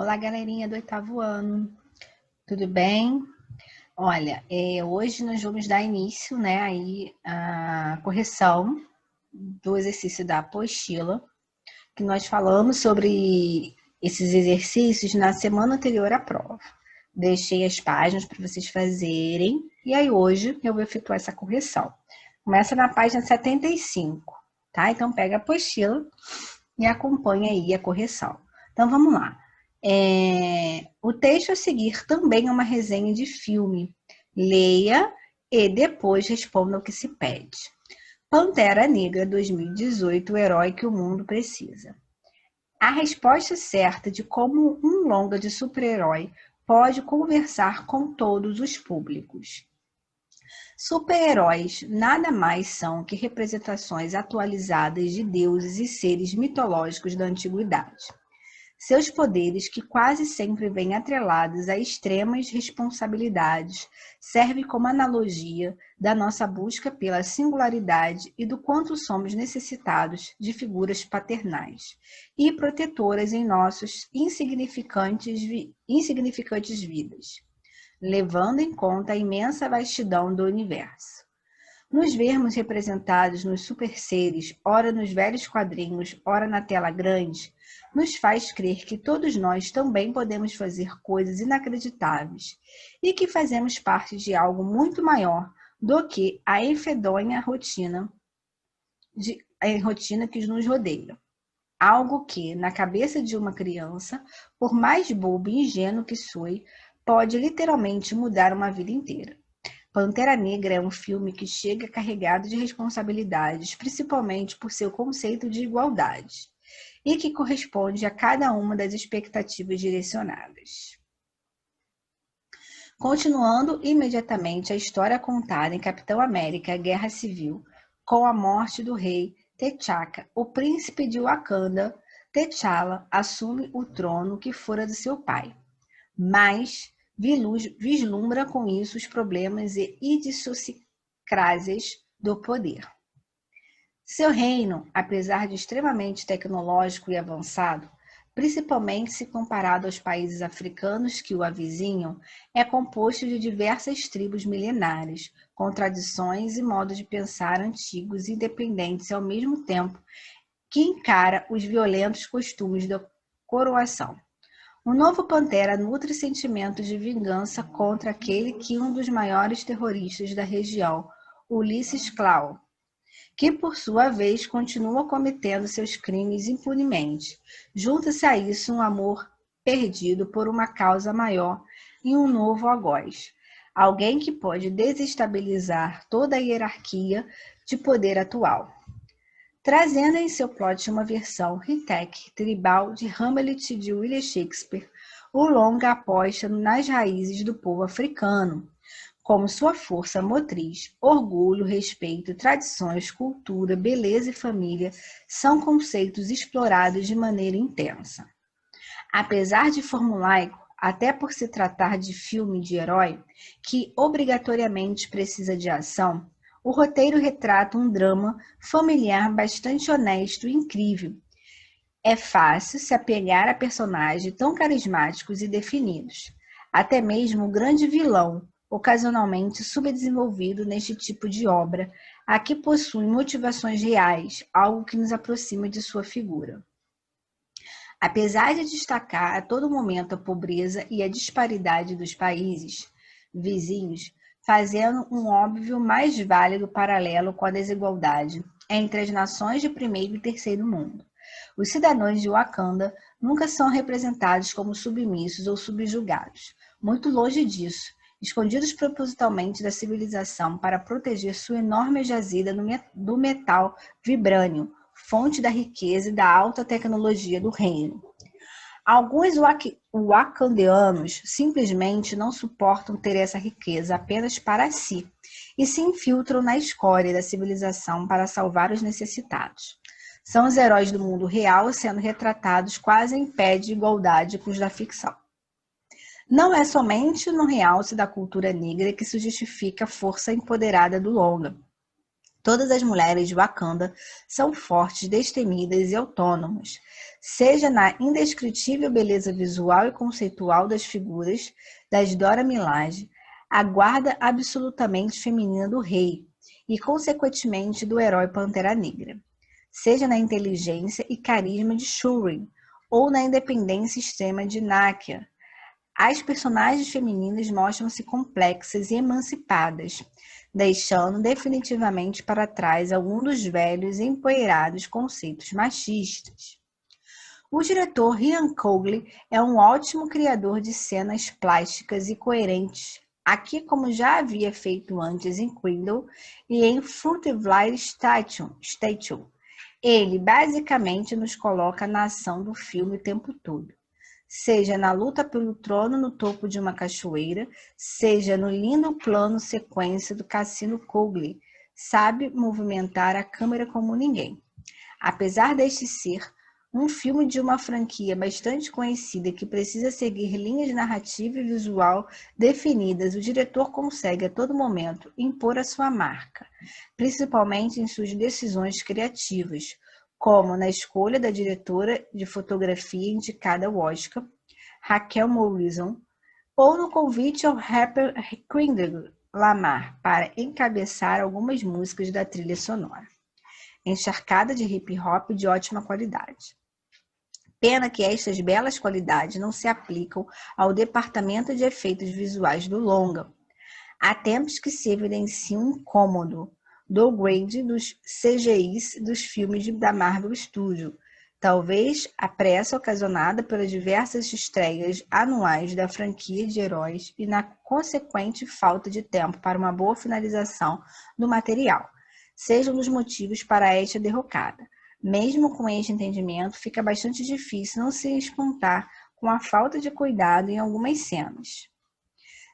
Olá, galerinha do oitavo ano, tudo bem? Olha, hoje nós vamos dar início, né, aí à correção do exercício da apostila, que nós falamos sobre esses exercícios na semana anterior à prova. Deixei as páginas para vocês fazerem, e aí hoje eu vou efetuar essa correção. Começa na página 75, tá? Então pega a apostila e acompanha aí a correção. Então vamos lá. O texto a seguir também é uma resenha de filme. Leia e depois responda o que se pede. Pantera Negra 2018, o herói que o mundo precisa. A resposta certa de como um longa de super-herói pode conversar com todos os públicos. Super-heróis nada mais são que representações atualizadas de deuses e seres mitológicos da antiguidade. Seus poderes, que quase sempre vêm atrelados a extremas responsabilidades, servem como analogia da nossa busca pela singularidade e do quanto somos necessitados de figuras paternais e protetoras em nossas insignificantes vidas, levando em conta a imensa vastidão do universo. Nos vermos representados nos super-seres, ora nos velhos quadrinhos, ora na tela grande, nos faz crer que todos nós também podemos fazer coisas inacreditáveis e que fazemos parte de algo muito maior do que a enfadonha rotina que nos rodeia. Algo que, na cabeça de uma criança, por mais bobo e ingênuo que soe, pode literalmente mudar uma vida inteira. Pantera Negra é um filme que chega carregado de responsabilidades, principalmente por seu conceito de igualdade, e que corresponde a cada uma das expectativas direcionadas. Continuando imediatamente a história contada em Capitão América: Guerra Civil, com a morte do rei T'Chaka, o príncipe de Wakanda, T'Challa assume o trono que fora do seu pai, mas vislumbra com isso os problemas e idiosincrásias do poder. Seu reino, apesar de extremamente tecnológico e avançado, principalmente se comparado aos países africanos que o avizinham, é composto de diversas tribos milenares, com tradições e modos de pensar antigos e independentes ao mesmo tempo que encara os violentos costumes da coroação. O novo Pantera nutre sentimentos de vingança contra aquele que um dos maiores terroristas da região, Ulysses Klaue, que por sua vez continua cometendo seus crimes impunemente. Junta-se a isso um amor perdido por uma causa maior e um novo algoz, alguém que pode desestabilizar toda a hierarquia de poder atual, trazendo em seu plot uma versão high-tech tribal de Hamlet de William Shakespeare. O longa aposta nas raízes do povo africano, como sua força motriz. Orgulho, respeito, tradições, cultura, beleza e família são conceitos explorados de maneira intensa. Apesar de formulaico, até por se tratar de filme de herói, que obrigatoriamente precisa de ação, o roteiro retrata um drama familiar bastante honesto e incrível. É fácil se apegar a personagens tão carismáticos e definidos. Até mesmo o grande vilão, ocasionalmente subdesenvolvido neste tipo de obra, aqui possui motivações reais, algo que nos aproxima de sua figura. Apesar de destacar a todo momento a pobreza e a disparidade dos países vizinhos, fazendo um óbvio mais válido paralelo com a desigualdade entre as nações de primeiro e terceiro mundo. Os cidadãos de Wakanda nunca são representados como submissos ou subjugados. Muito longe disso, escondidos propositalmente da civilização para proteger sua enorme jazida do metal vibrânio, fonte da riqueza e da alta tecnologia do reino. Alguns wakandianos simplesmente não suportam ter essa riqueza apenas para si e se infiltram na escória da civilização para salvar os necessitados. São os heróis do mundo real sendo retratados quase em pé de igualdade com os da ficção. Não é somente no realce da cultura negra que se justifica a força empoderada do longa. Todas as mulheres de Wakanda são fortes, destemidas e autônomas, seja na indescritível beleza visual e conceitual das figuras das Dora Milaje, a guarda absolutamente feminina do rei e, consequentemente, do herói Pantera Negra, seja na inteligência e carisma de Shuri ou na independência extrema de Nakia. As personagens femininas mostram-se complexas e emancipadas, deixando definitivamente para trás algum dos velhos e empoeirados conceitos machistas. O diretor Ryan Coogler é um ótimo criador de cenas plásticas e coerentes, aqui como já havia feito antes em Queendle e em Fruitvale Station. Ele basicamente nos coloca na ação do filme o tempo todo, seja na luta pelo trono no topo de uma cachoeira, seja no lindo plano sequência do Cassino Coogler, sabe movimentar a câmera como ninguém. Apesar deste ser um filme de uma franquia bastante conhecida que precisa seguir linhas narrativa e visual definidas, o diretor consegue a todo momento impor a sua marca, principalmente em suas decisões criativas, como na escolha da diretora de fotografia indicada ao Oscar, Raquel Morrison, ou no convite ao rapper Kendrick Lamar para encabeçar algumas músicas da trilha sonora, encharcada de hip hop de ótima qualidade. Pena que estas belas qualidades não se aplicam ao departamento de efeitos visuais do longa. Há tempos que se evidencia um incômodo downgrade dos CGIs dos filmes da Marvel Studios, talvez a pressa ocasionada pelas diversas estreias anuais da franquia de heróis e na consequente falta de tempo para uma boa finalização do material, sejam um dos motivos para esta derrocada. Mesmo com este entendimento, fica bastante difícil não se espantar com a falta de cuidado em algumas cenas.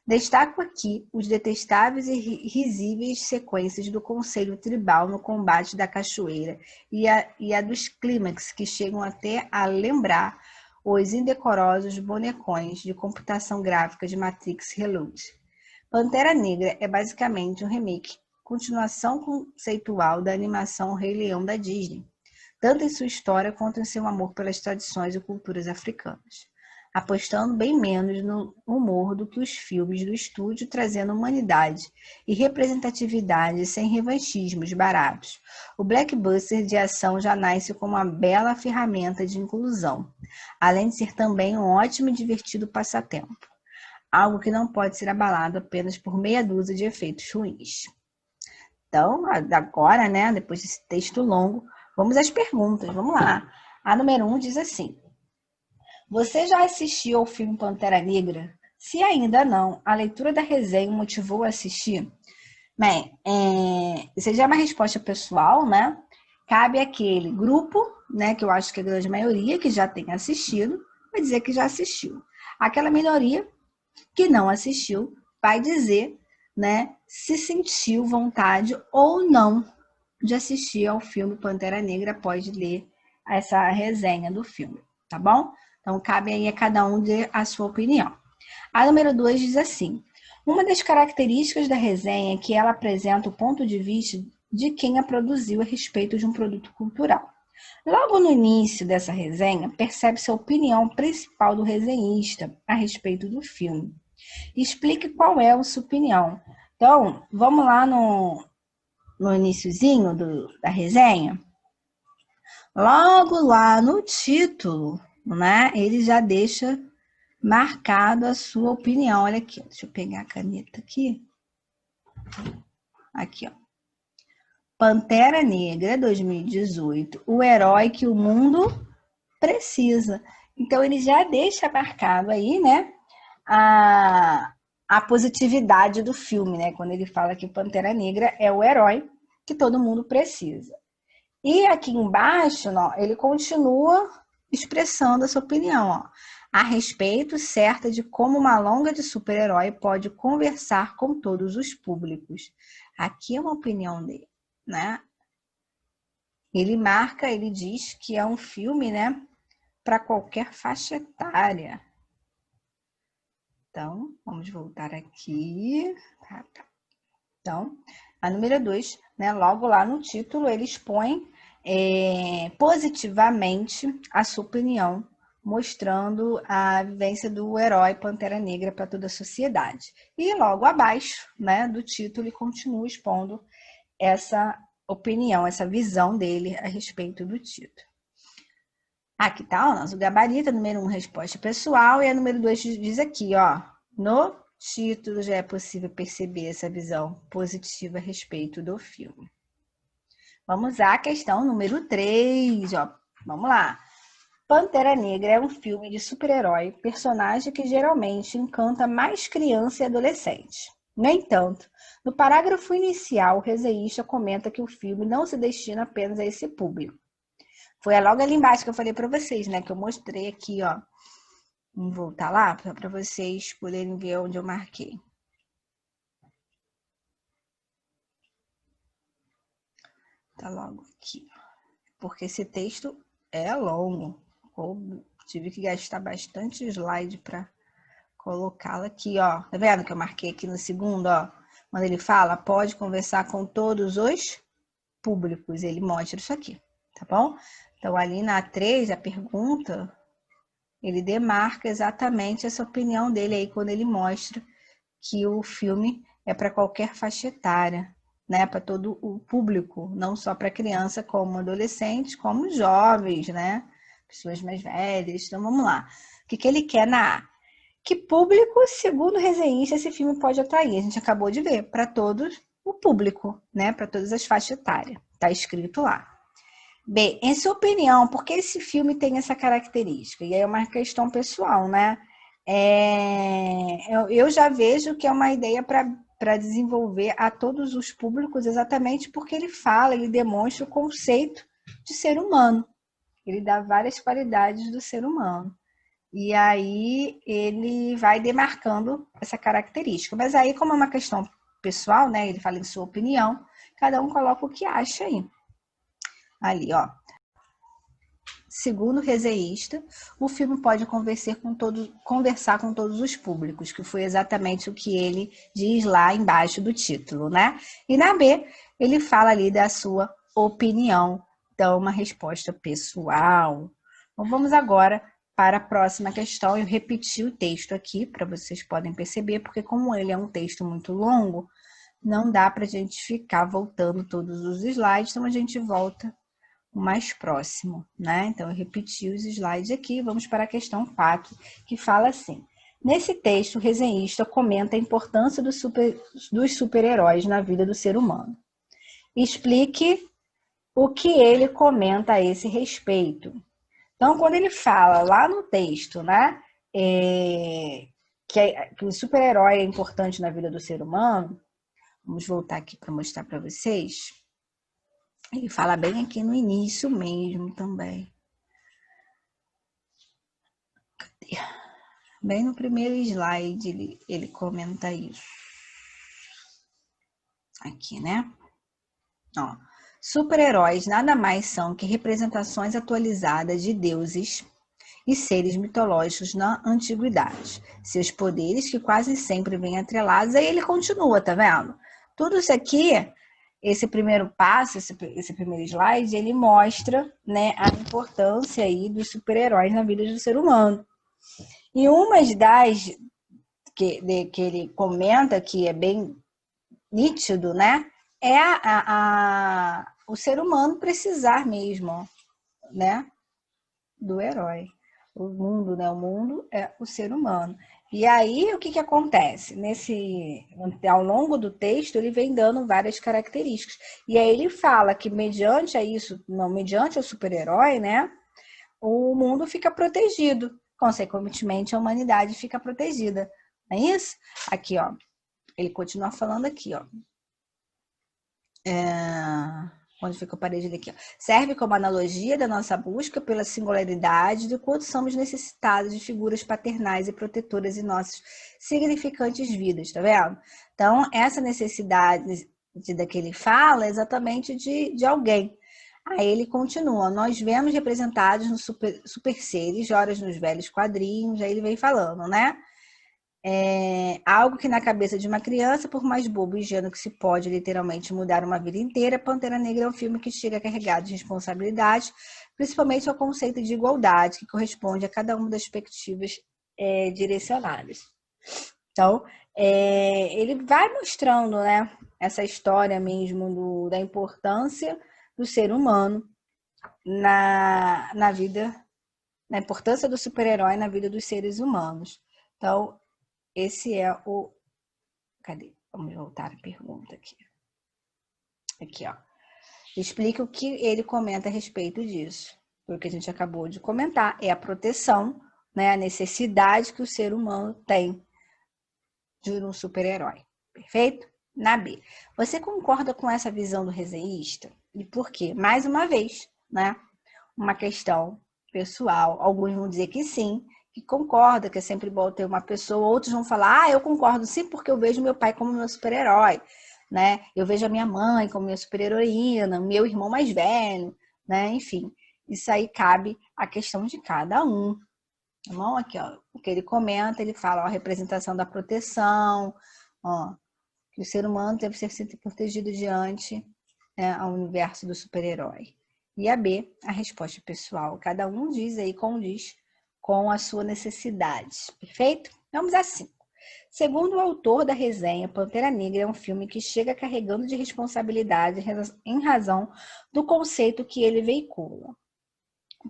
Destaco aqui os detestáveis e risíveis sequências do Conselho Tribal no combate da cachoeira e a dos clímax, que chegam até a lembrar os indecorosos bonecões de computação gráfica de Matrix Reload. Pantera Negra é basicamente um remake, continuação conceitual da animação Rei Leão da Disney, tanto em sua história quanto em seu amor pelas tradições e culturas africanas, apostando bem menos no humor do que os filmes do estúdio, trazendo humanidade e representatividade sem revanchismos baratos. O blockbuster de ação já nasce como uma bela ferramenta de inclusão, além de ser também um ótimo e divertido passatempo, algo que não pode ser abalado apenas por meia dúzia de efeitos ruins. Então, agora, né, depois desse texto longo, vamos às perguntas, vamos lá. A número 1 diz assim: você já assistiu ao filme Pantera Negra? Se ainda não, a leitura da resenha o motivou a assistir? Bem, isso já é uma resposta pessoal, né? Cabe àquele grupo, né, que eu acho que é a grande maioria, que já tem assistido, vai dizer que já assistiu. Aquela minoria que não assistiu vai dizer, né, se sentiu vontade ou não de assistir ao filme Pantera Negra após ler essa resenha do filme, tá bom? Então, cabe aí a cada um dar a sua opinião. A número 2 diz assim: uma das características da resenha é que ela apresenta o ponto de vista de quem a produziu a respeito de um produto cultural. Logo no início dessa resenha, percebe-se a opinião principal do resenhista a respeito do filme. Explique qual é a sua opinião. Então, vamos lá no iniciozinho da resenha. Logo lá no título, né, ele já deixa marcado a sua opinião. Olha aqui, deixa eu pegar a caneta aqui. Aqui, ó. Pantera Negra 2018, o herói que o mundo precisa. Então, ele já deixa marcado aí, né, a positividade do filme, né, quando ele fala que Pantera Negra é o herói que todo mundo precisa. E aqui embaixo, ó, ele continua expressando a sua opinião, ó, a respeito certa de como uma longa de super-herói pode conversar com todos os públicos. Aqui é uma opinião dele, né? Ele marca, ele diz que é um filme, né, para qualquer faixa etária. Então, vamos voltar aqui. Então, a número 2, né? Logo lá no título, ele expõe positivamente a sua opinião, mostrando a vivência do herói Pantera Negra para toda a sociedade. E logo abaixo, né, do título, ele continua expondo essa opinião, essa visão dele a respeito do título. Aqui tá o nosso gabarito, número 1, resposta pessoal, e a número 2 diz aqui, ó, no título já é possível perceber essa visão positiva a respeito do filme. Vamos à questão número 3, ó, vamos lá. Pantera Negra é um filme de super-herói, personagem que geralmente encanta mais criança e adolescente. No entanto, no parágrafo inicial, o resenhista comenta que o filme não se destina apenas a esse público. Foi logo ali embaixo que eu falei para vocês, né? Que eu mostrei aqui, ó. Vamos voltar lá para vocês poderem ver onde eu marquei. Tá logo aqui. Porque esse texto é longo. Eu tive que gastar bastante slide para colocá-lo aqui, ó. Tá vendo que eu marquei aqui no segundo, ó? Quando ele fala, pode conversar com todos os públicos. Ele mostra isso aqui, tá bom? Então, ali na 3, a pergunta, ele demarca exatamente essa opinião dele aí, quando ele mostra que o filme é para qualquer faixa etária, né? Para todo o público, não só para criança, como adolescente, como jovens, né? Pessoas mais velhas. Então, vamos lá. O que ele quer na A? Que público, segundo o resenhista, esse filme pode atrair? A gente acabou de ver, para todos o público, né? Para todas as faixas etárias. Está escrito lá. B, em sua opinião, por que esse filme tem essa característica? E aí é uma questão pessoal, né? Eu já vejo que é uma ideia para desenvolver a todos os públicos, exatamente porque ele fala, ele demonstra o conceito de ser humano. Ele dá várias qualidades do ser humano. E aí ele vai demarcando essa característica. Mas aí, como é uma questão pessoal, né? Ele fala em sua opinião, cada um coloca o que acha aí. Ali, ó. Segundo o resenhista, o filme pode conversar com todos os públicos, que foi exatamente o que ele diz lá embaixo do título, né? E na B, ele fala ali da sua opinião, então uma resposta pessoal. Então, vamos agora para a próxima questão. Eu repeti o texto aqui, para vocês poderem perceber, porque como ele é um texto muito longo, não dá para a gente ficar voltando todos os slides, então a gente volta o mais próximo, né? Então, eu repeti os slides aqui, vamos para a questão 4, que fala assim. Nesse texto, o resenhista comenta a importância dos super-heróis na vida do ser humano. Explique o que ele comenta a esse respeito. Então, quando ele fala lá no texto, né, que o super-herói é importante na vida do ser humano, vamos voltar aqui para mostrar para vocês. Ele fala bem aqui no início mesmo também. Cadê? Bem no primeiro slide ele comenta isso. Aqui, né? Ó, super-heróis nada mais são que representações atualizadas de deuses e seres mitológicos na antiguidade. Seus poderes que quase sempre vêm atrelados, aí ele continua, tá vendo? Tudo isso aqui, esse primeiro passo, esse primeiro slide, ele mostra, né, a importância aí dos super-heróis na vida do ser humano. E uma das que ele comenta, que é bem nítido, né, é o ser humano precisar mesmo, né, do herói. O mundo, né? O mundo é o ser humano. E aí, o que acontece? Ao longo do texto, ele vem dando várias características. E aí ele fala que mediante o super-herói, né? O mundo fica protegido. Consequentemente, a humanidade fica protegida. Não é isso? Aqui, ó. Ele continua falando aqui, ó. Onde fica a parede daqui, ó. Serve como analogia da nossa busca pela singularidade do quanto somos necessitados de figuras paternais e protetoras em nossas significantes vidas, tá vendo? Então, essa necessidade da que ele fala é exatamente de alguém. Aí ele continua, nós vemos representados nos super seres, horas nos velhos quadrinhos, aí ele vem falando, né? Algo que na cabeça de uma criança, por mais bobo e ingênuo que se pode literalmente mudar uma vida inteira, Pantera Negra é um filme que chega carregado de responsabilidade, principalmente ao conceito de igualdade, que corresponde a cada uma das perspectivas direcionadas. Então, ele vai mostrando, né, essa história mesmo da importância do ser humano na vida, na importância do super-herói na vida dos seres humanos. Então, esse é o... Cadê? Vamos voltar a pergunta aqui. Aqui, ó. Explica o que ele comenta a respeito disso. O que a gente acabou de comentar é a proteção, né, a necessidade que o ser humano tem de um super-herói. Perfeito? Na B. Você concorda com essa visão do resenhista? E por quê? Mais uma vez, né? Uma questão pessoal. Alguns vão dizer que sim, que concorda, que é sempre bom ter uma pessoa. Outros vão falar, eu concordo sim, porque eu vejo meu pai como meu super-herói, né? Eu vejo a minha mãe como minha super-heroína, meu irmão mais velho, né? Enfim, isso aí cabe à questão de cada um. Tá bom? Aqui, ó, o que ele comenta, ele fala, ó, a representação da proteção, ó, que o ser humano deve ser sempre protegido diante, né, ao universo do super-herói. E a B, a resposta pessoal. Cada um diz aí, condiz com a sua necessidade. Perfeito? Vamos a 5. Segundo o autor da resenha, Pantera Negra é um filme que chega carregando de responsabilidade em razão do conceito que ele veicula.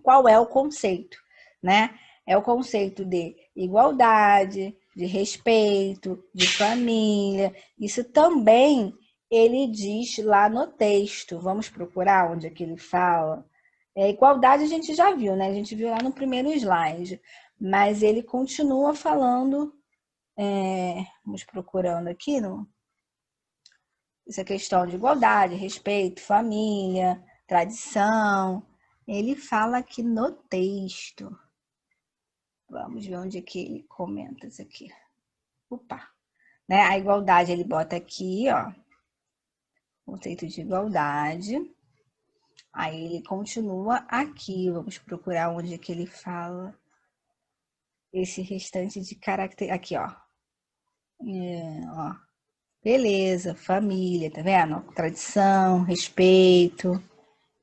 Qual é o conceito, né? É o conceito de igualdade, de respeito, de família. Isso também ele diz lá no texto. Vamos procurar onde é que ele fala. Igualdade a gente já viu, né? A gente viu lá no primeiro slide. Mas ele continua falando, vamos procurando aqui, essa questão de igualdade, respeito, família, tradição. Ele fala aqui no texto. Vamos ver onde é que ele comenta isso aqui. Opa! Né? A igualdade ele bota aqui, ó. Conceito de igualdade. Aí ele continua aqui. Vamos procurar onde é que ele fala esse restante de caractere. Aqui, ó. Ó. Beleza, família, tá vendo? Tradição, respeito.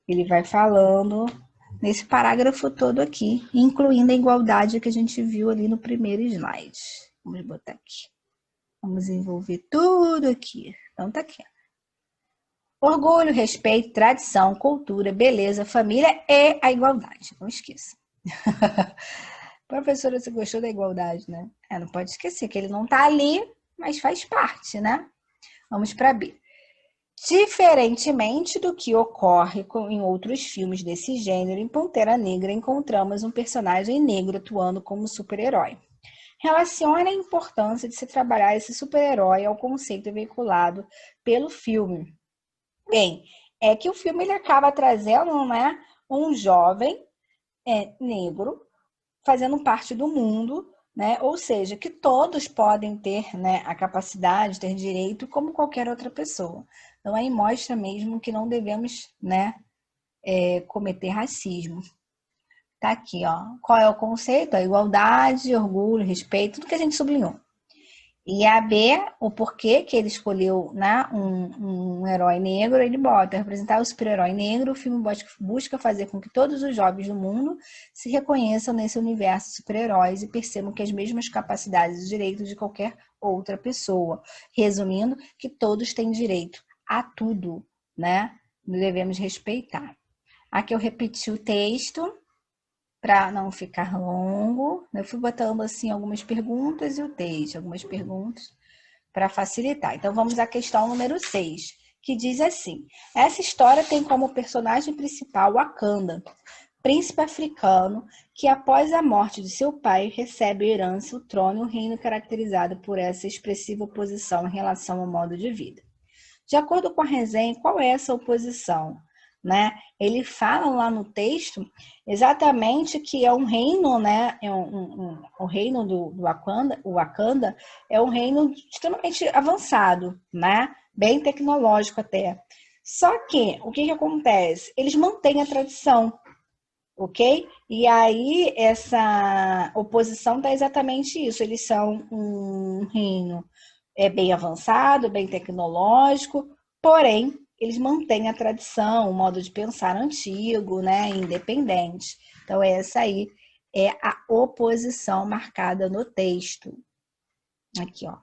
Ele vai falando nesse parágrafo todo aqui, incluindo a igualdade que a gente viu ali no primeiro slide. Vamos botar aqui. Vamos envolver tudo aqui. Então, tá aqui. Orgulho, respeito, tradição, cultura, beleza, família e a igualdade. Não esqueça. Professora, você gostou da igualdade, né? Não pode esquecer que ele não tá ali, mas faz parte, né? Vamos para B. Diferentemente do que ocorre em outros filmes desse gênero, em Pantera Negra encontramos um personagem negro atuando como super-herói. Relaciona a importância de se trabalhar esse super-herói ao conceito veiculado pelo filme. Bem, é que o filme ele acaba trazendo, né, um jovem negro fazendo parte do mundo, né? Ou seja, que todos podem ter, né, a capacidade, ter direito como qualquer outra pessoa. Então aí mostra mesmo que não devemos, né, cometer racismo. Tá aqui, ó. Qual é o conceito? A igualdade, orgulho, respeito, tudo que a gente sublinhou. E a B, o porquê que ele escolheu, né, um herói negro, ele bota representar o super-herói negro. O filme busca fazer com que todos os jovens do mundo se reconheçam nesse universo de super-heróis e percebam que as mesmas capacidades e direitos de qualquer outra pessoa. Resumindo, que todos têm direito a tudo, né? Devemos respeitar. Aqui eu repeti o texto para não ficar longo. Eu fui botando assim algumas perguntas e o texto, algumas perguntas para facilitar. Então vamos à questão número 6, que diz assim: essa história tem como personagem principal Wakanda, príncipe africano que após a morte de seu pai recebe a herança, o trono e o reino caracterizado por essa expressiva oposição em relação ao modo de vida. De acordo com a resenha, qual é essa oposição? Né? Ele fala lá no texto exatamente que é um reino, né? O reino do Wakanda, o Wakanda é um reino extremamente avançado, né? Bem tecnológico até. Só que o que acontece? Eles mantêm a tradição, ok? E aí essa oposição está exatamente isso. Eles são um reino bem avançado, bem tecnológico, porém eles mantêm a tradição, o modo de pensar antigo, né, independente. Então essa aí é a oposição marcada no texto. Aqui, ó.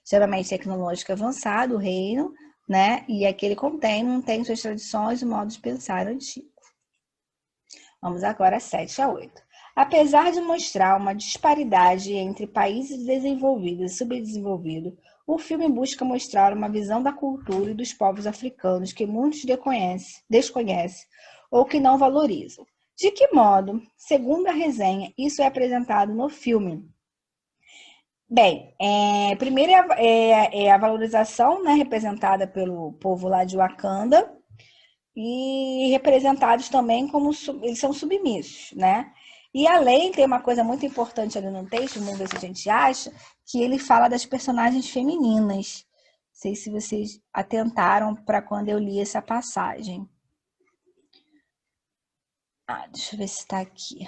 Extremamente tecnológico avançado, o reino, né? E aquele mantém suas tradições e modos de pensar antigo. Vamos agora 7 a 8. Apesar de mostrar uma disparidade entre países desenvolvidos e subdesenvolvidos, o filme busca mostrar uma visão da cultura e dos povos africanos que muitos desconhecem ou que não valorizam. De que modo, segundo a resenha, isso é apresentado no filme? Bem, primeiro é a valorização, né, representada pelo povo lá de Wakanda, e representados também como eles são submissos, né? E além, tem uma coisa muito importante ali no texto, vamos ver se a gente acha, que ele fala das personagens femininas. Não sei se vocês atentaram para quando eu li essa passagem. Deixa eu ver se está aqui.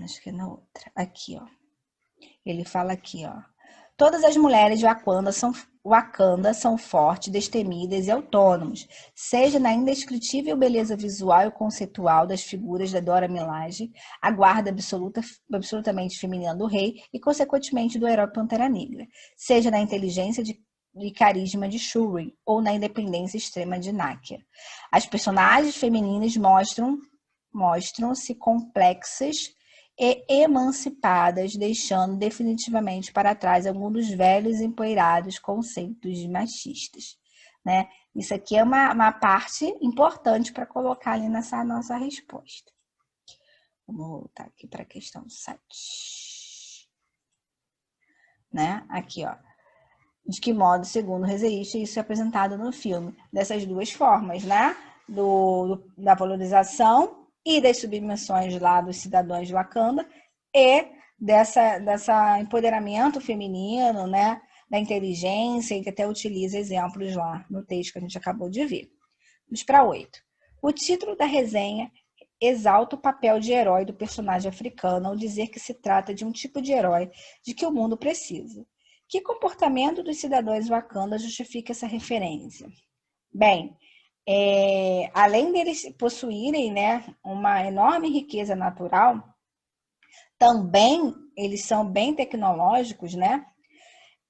Acho que é na outra. Aqui, ó. Ele fala aqui, ó. Todas as mulheres de Wakanda são fortes, destemidas e autônomas, seja na indescritível beleza visual e conceitual das figuras da Dora Milaje, a guarda absolutamente feminina do rei e, consequentemente, do herói Pantera Negra, seja na inteligência e carisma de Shuri ou na independência extrema de Nakia. As personagens femininas mostram-se complexas e emancipadas, deixando definitivamente para trás alguns dos velhos e empoeirados conceitos machistas, né? Isso aqui é uma parte importante para colocar ali nessa nossa resposta. Vamos voltar aqui para a questão 7. Né? Aqui, ó. De que modo, segundo o resenhista, isso é apresentado no filme? Dessas duas formas, né? Da valorização e das submissões lá dos cidadãos de Wakanda e dessa empoderamento feminino, né? Da inteligência, e que até utiliza exemplos lá no texto que a gente acabou de ver. Vamos para 8. O título da resenha exalta o papel de herói do personagem africano ao dizer que se trata de um tipo de herói de que o mundo precisa. Que comportamento dos cidadãos Wakanda justifica essa referência? Bem, além deles possuírem, né, uma enorme riqueza natural, também eles são bem tecnológicos, né?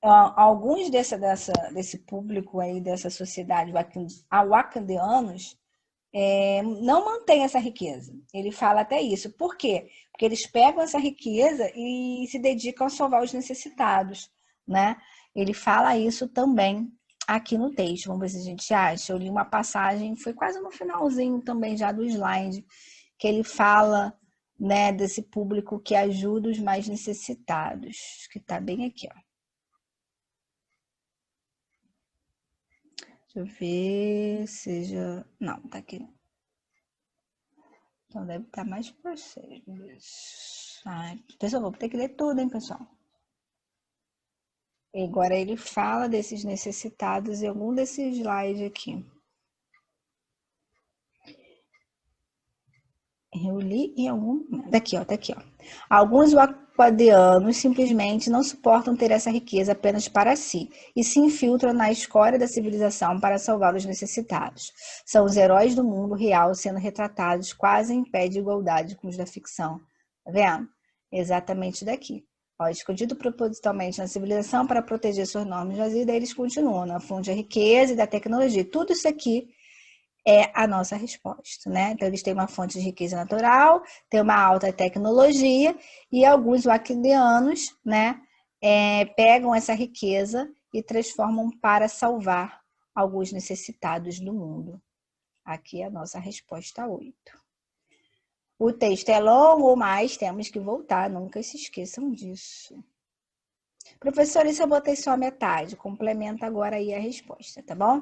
Alguns desse público aí, dessa sociedade wakandianos, não mantém essa riqueza. Ele fala até isso. Por quê? Porque eles pegam essa riqueza e se dedicam a salvar os necessitados, né? Ele fala isso também aqui no texto. Vamos ver se a gente acha. Eu li uma passagem, foi quase no finalzinho também já do slide, que ele fala, né, desse público que ajuda os mais necessitados, que está bem aqui, ó. Deixa eu ver, seja... Não, tá aqui. Então deve estar mais para vocês. Pessoal, vou ter que ler tudo, hein, pessoal? E agora ele fala desses necessitados em algum desses slides aqui. Eu li em algum... Daqui, ó, tá aqui, ó. Alguns wakandianos simplesmente não suportam ter essa riqueza apenas para si e se infiltram na escória da civilização para salvar os necessitados. São os heróis do mundo real sendo retratados quase em pé de igualdade com os da ficção. Tá vendo? Exatamente daqui. Ó, escondido propositalmente na civilização para proteger suas normas de vida, eles continuam na fonte da riqueza e da tecnologia. Tudo isso aqui é a nossa resposta, né? Então, eles têm uma fonte de riqueza natural, tem uma alta tecnologia, e alguns wakandianos, né, pegam essa riqueza e transformam para salvar alguns necessitados do mundo. Aqui é a nossa resposta 8. O texto é longo, mas temos que voltar, nunca se esqueçam disso. Professora, isso eu botei só a metade, complementa agora aí a resposta, tá bom?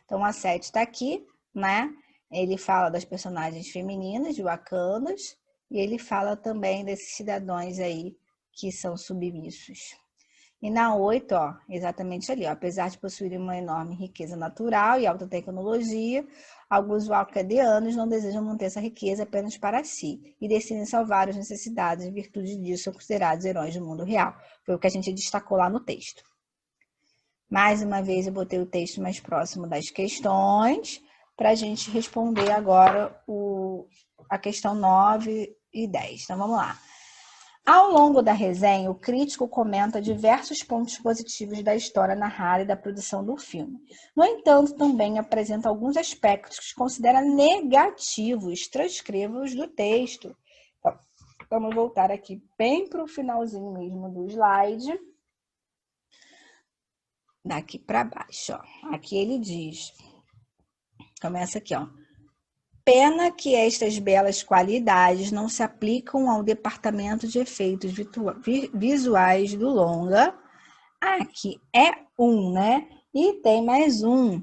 Então, a 7 está aqui, né? Ele fala das personagens femininas de Wakandas e ele fala também desses cidadãos aí que são submissos. E na 8, ó, exatamente ali, ó, apesar de possuir uma enorme riqueza natural e alta tecnologia, alguns acadianos não desejam manter essa riqueza apenas para si e decidem salvar as necessidades em virtude disso são considerados heróis do mundo real. Foi o que a gente destacou lá no texto. Mais uma vez eu botei o texto mais próximo das questões para a gente responder agora a questão 9 e 10. Então vamos lá. Ao longo da resenha, o crítico comenta diversos pontos positivos da história narrada e da produção do filme. No entanto, também apresenta alguns aspectos que considera negativos. Transcreva-os do texto. Então, vamos voltar aqui bem para o finalzinho mesmo do slide. Daqui para baixo, ó. Aqui ele diz, começa aqui, ó. Pena que estas belas qualidades não se aplicam ao departamento de efeitos visuais do longa. Aqui é um, né? E tem mais um.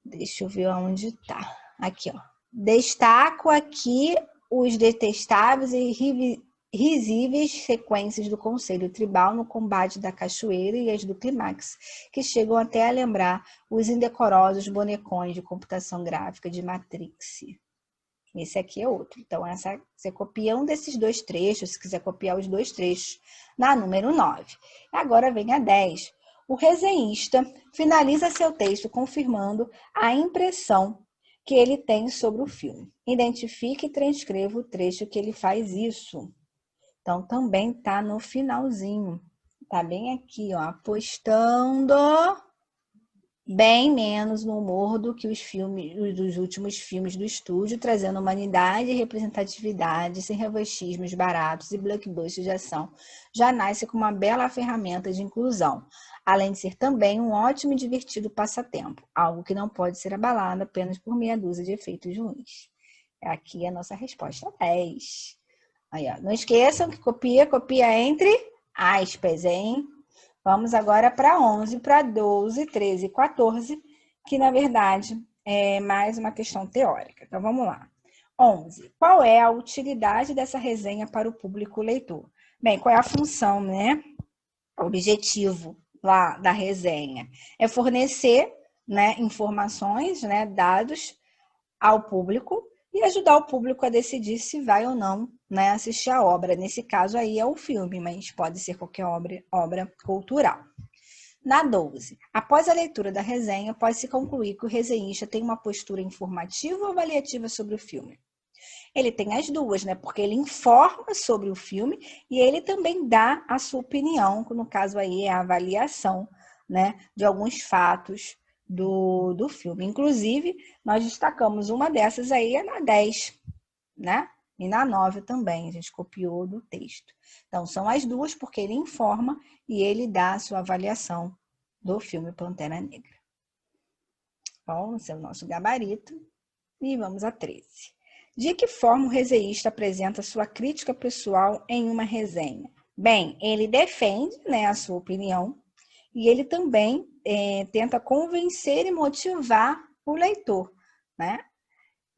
Deixa eu ver onde tá. Aqui, ó. Destaco aqui os detestáveis e risíveis sequências do Conselho Tribal no combate da cachoeira e as do clímax, que chegam até a lembrar os indecorosos bonecões de computação gráfica de Matrix. Esse aqui é outro. Então, você copia um desses dois trechos, se quiser copiar os dois trechos, na número 9. Agora vem a 10. O resenhista finaliza seu texto confirmando a impressão que ele tem sobre o filme. Identifique e transcreva o trecho que ele faz isso. Então, também tá no finalzinho. Tá bem aqui, ó, apostando bem menos no humor do que os filmes, dos últimos filmes do estúdio, trazendo humanidade e representatividade, sem revanchismos baratos e blockbusters de ação. Já nasce com uma bela ferramenta de inclusão, além de ser também um ótimo e divertido passatempo, algo que não pode ser abalado apenas por meia dúzia de efeitos ruins. Aqui é a nossa resposta 10. Aí, ó. Não esqueçam que copia entre aspas, hein? Vamos agora para 11, para 12, 13 e 14, que na verdade é mais uma questão teórica. Então vamos lá. 11. Qual é a utilidade dessa resenha para o público leitor? Bem, qual é a função, né? O objetivo lá da resenha é fornecer, né, informações, né, dados ao público e ajudar o público a decidir se vai ou não, né, assistir a obra. Nesse caso aí é o filme, mas pode ser qualquer obra cultural. Na 12, após a leitura da resenha, pode-se concluir que o resenhista tem uma postura informativa ou avaliativa sobre o filme. Ele tem as duas, né? Porque ele informa sobre o filme e ele também dá a sua opinião, que no caso aí é a avaliação, né, de alguns fatos do filme. Inclusive, nós destacamos uma dessas aí, é na 10, né? E na 9 também, a gente copiou do texto. Então, são as duas, porque ele informa e ele dá a sua avaliação do filme Pantera Negra. Bom, esse é o nosso gabarito. E vamos a 13. De que forma o resenhista apresenta sua crítica pessoal em uma resenha? Bem, ele defende, né, a sua opinião e ele também tenta convencer e motivar o leitor, né?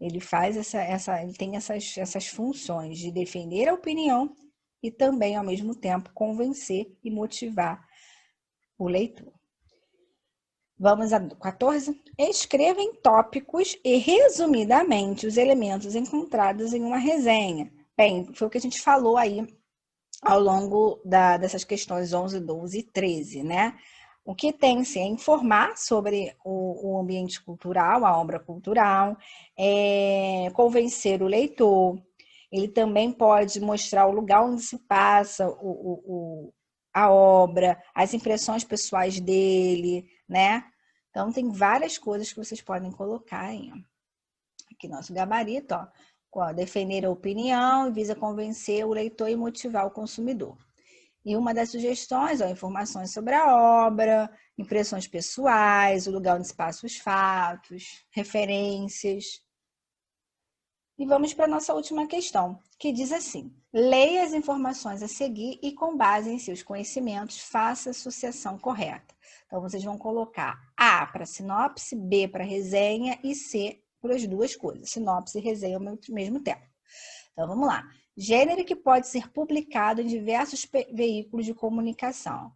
Ele faz ele tem essas funções de defender a opinião e também, ao mesmo tempo, convencer e motivar o leitor. Vamos a 14. Escreva em tópicos e, resumidamente, os elementos encontrados em uma resenha. Bem, foi o que a gente falou aí ao longo dessas questões 11, 12 e 13, né? O que tem-se é informar sobre o ambiente cultural, a obra cultural, convencer o leitor. Ele também pode mostrar o lugar onde se passa a obra, as impressões pessoais dele, né? Então, tem várias coisas que vocês podem colocar aí. Aqui, nosso gabarito, ó. Defender a opinião, visa convencer o leitor e motivar o consumidor. E uma das sugestões, ó, informações sobre a obra, impressões pessoais, o lugar onde se passam os fatos, referências. E vamos para a nossa última questão, que diz assim: leia as informações a seguir e, com base em seus conhecimentos, faça a associação correta. Então, vocês vão colocar A para sinopse, B para resenha e C para as duas coisas, sinopse e resenha ao mesmo tempo. Então, vamos lá. Gênero que pode ser publicado em diversos veículos de comunicação.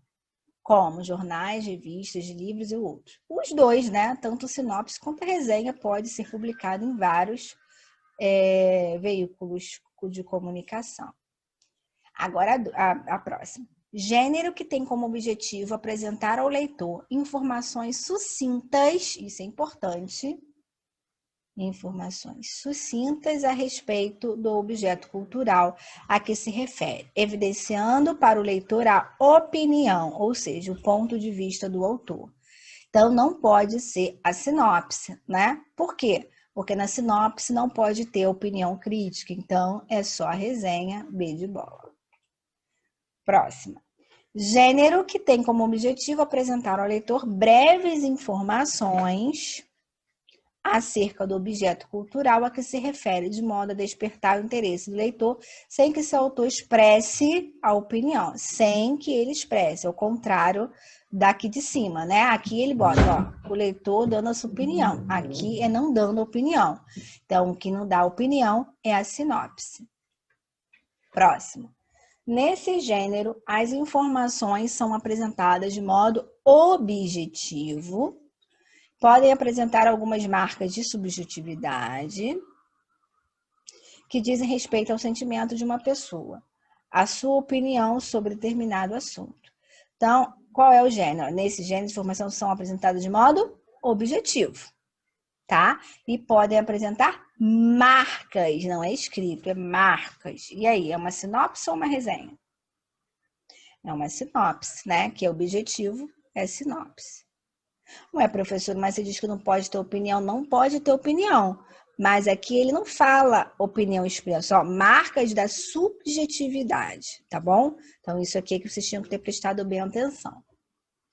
como jornais, revistas, livros e outros. Os dois, né? Tanto sinopse quanto a resenha pode ser publicado em vários veículos de comunicação. Agora a próxima. Gênero que tem como objetivo apresentar ao leitor informações sucintas, isso é importante, informações sucintas a respeito do objeto cultural a que se refere, evidenciando para o leitor a opinião, ou seja, o ponto de vista do autor. Então, não pode ser a sinopse, né? Por quê? Porque na sinopse não pode ter opinião crítica, então é só a resenha, B de bola. Próxima. Gênero que tem como objetivo apresentar ao leitor breves informações acerca do objeto cultural a que se refere, de modo a despertar o interesse do leitor, sem que seu autor expresse a opinião, sem que ele expresse, ao contrário daqui de cima, né? Aqui ele bota, ó, o leitor dando a sua opinião, aqui é não dando opinião. Então, o que não dá opinião é a sinopse. Próximo. Nesse gênero, as informações são apresentadas de modo objetivo, podem apresentar algumas marcas de subjetividade que dizem respeito ao sentimento de uma pessoa, a sua opinião sobre determinado assunto. Então, qual é o gênero? Nesse gênero, as informações são apresentadas de modo objetivo, tá? E podem apresentar marcas, não é escrito, é marcas. E aí, é uma sinopse ou uma resenha? É uma sinopse, né? Que é objetivo, é sinopse. Ué, professor, mas você diz que não pode ter opinião. Não pode ter opinião. Mas aqui ele não fala opinião expressa, ó, marcas da subjetividade, tá bom? Então, isso aqui é que vocês tinham que ter prestado bem atenção.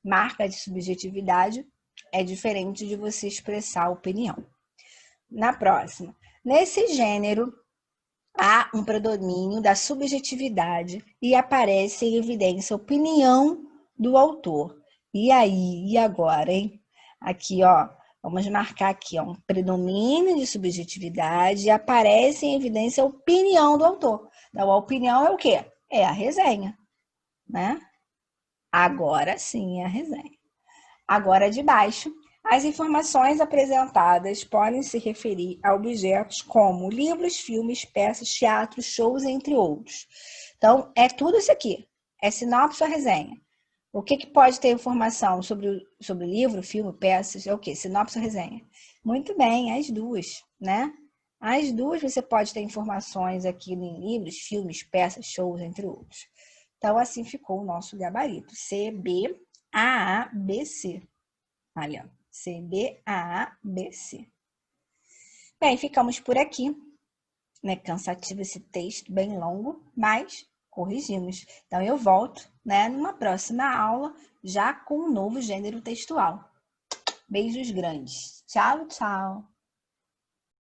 Marca de subjetividade é diferente de você expressar opinião. Na próxima. Nesse gênero, há um predomínio da subjetividade e aparece em evidência a opinião do autor. E aí, e agora, hein? Aqui, ó, vamos marcar aqui, ó, um predomínio de subjetividade e aparece em evidência a opinião do autor. Então, a opinião é o quê? É a resenha, né? Agora sim é a resenha. Agora, de baixo, as informações apresentadas podem se referir a objetos como livros, filmes, peças, teatros, shows, entre outros. Então, é tudo isso aqui. É sinopse ou resenha. O que pode ter informação sobre livro, filme, peças? É o quê? Sinopse ou resenha? Muito bem, as duas, né? As duas você pode ter informações aqui em livros, filmes, peças, shows, entre outros. Então, assim ficou o nosso gabarito. C, B, A, B, C. Olha, C, B, A, B, C. Bem, ficamos por aqui. Né? Cansativo esse texto, bem longo, mas corrigimos. Então, eu volto, né, numa próxima aula, já com um novo gênero textual. Beijos grandes. Tchau, tchau.